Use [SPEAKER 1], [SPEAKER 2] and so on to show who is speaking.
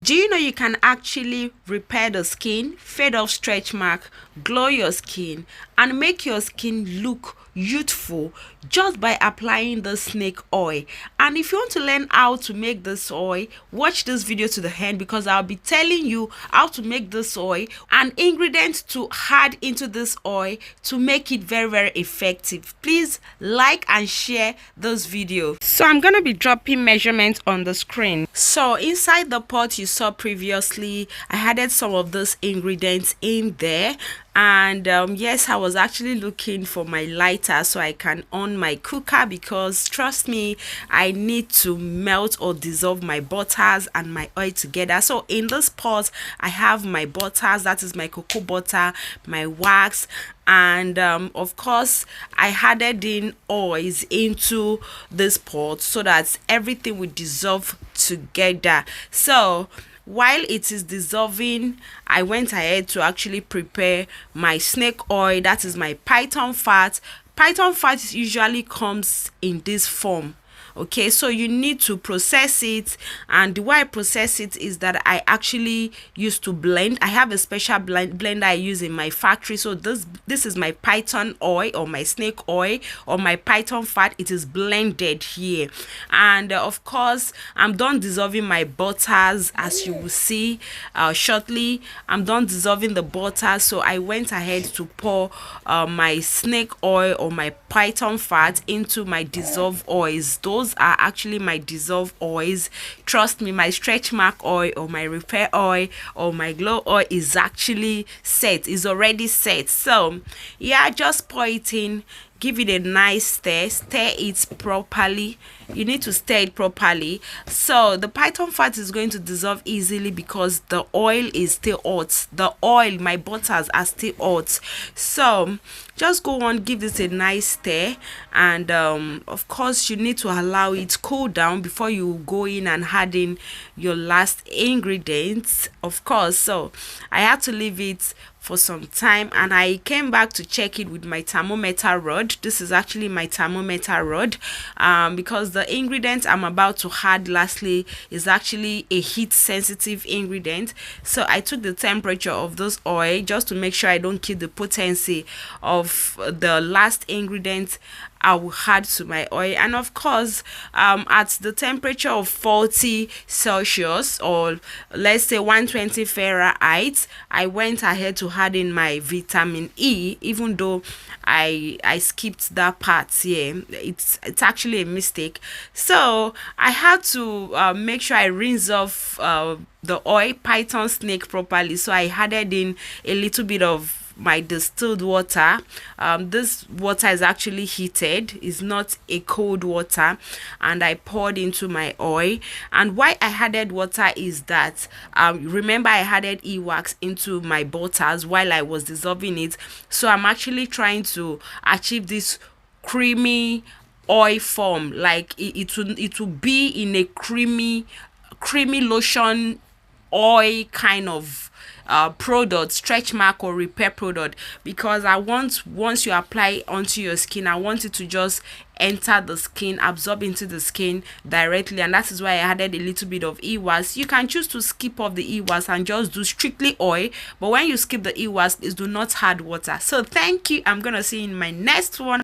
[SPEAKER 1] Do you know you can actually repair the skin, fade off stretch mark, glow your skin, and make your skin look youthful just by applying the snake oil? And if you want to learn how to make this oil, watch this video to the end, because I'll be telling you how to make this oil and ingredients to add into this oil to make it very effective. Please like and share this video. So I'm gonna be dropping measurements on the screen. So inside the pot you saw previously, I added some of those ingredients in there. And yes, I was actually looking for my lighter so I can on my cooker, because trust me, I need to melt or dissolve my butters and my oil together. So in this pot I have my butters, that is my cocoa butter, my wax, and of course I added in oils into this pot so that everything will dissolve together. So while it is dissolving, I went ahead to actually prepare my snake oil, that is my python fat. Python fat usually comes in this form. Okay, so you need to process it, and the way I process it is that I actually used to blend. I have a special blender I use in my factory. So this is my python oil or my snake oil or my python fat. It is blended here, and of course I'm done dissolving my butters, as you will see shortly. I'm done dissolving the butter, so I went ahead to pour my snake oil or my python fat into my dissolved oils. Those are actually my dissolved oils. Trust me, my stretch mark oil or my repair oil or my glow oil is actually set, is already set. So yeah, just pour it in, give it a nice stir it properly. You need to stir it properly. So the python fat is going to dissolve easily because the oil is still hot. The oil, my butters are still hot. So just go on, give this a nice stir, and of course you need to allow it cool down before you go in and add in your last ingredients, of course. So I had to leave it for some time, and I came back to check it with my thermometer rod. This is actually my thermometer rod, because the ingredient I'm about to add lastly is actually a heat sensitive ingredient. So I took the temperature of this oil just to make sure I don't kill the potency of the last ingredient I will add to my oil. And of course at the temperature of 40 Celsius, or let's say 120 Fahrenheit, I went ahead to add in my vitamin E, even though I skipped that part here. It's actually a mistake. So I had to make sure I rinse off the oil python snake properly. So I added in a little bit of my distilled water. This water is actually heated, is not a cold water, and I poured into my oil. And why I added water is that remember I added e-wax into my butters while I was dissolving it. So I'm actually trying to achieve this creamy oil form, like it will be in a creamy lotion oil kind of product, stretch mark or repair product, because I want, once you apply it onto your skin, I want it to just enter the skin, absorb into the skin directly. And that is why I added a little bit of e-wax. You can choose to skip off the e-wax and just do strictly oil, but when you skip the e-wax, is do not add water. So thank you. I'm gonna see you in my next one.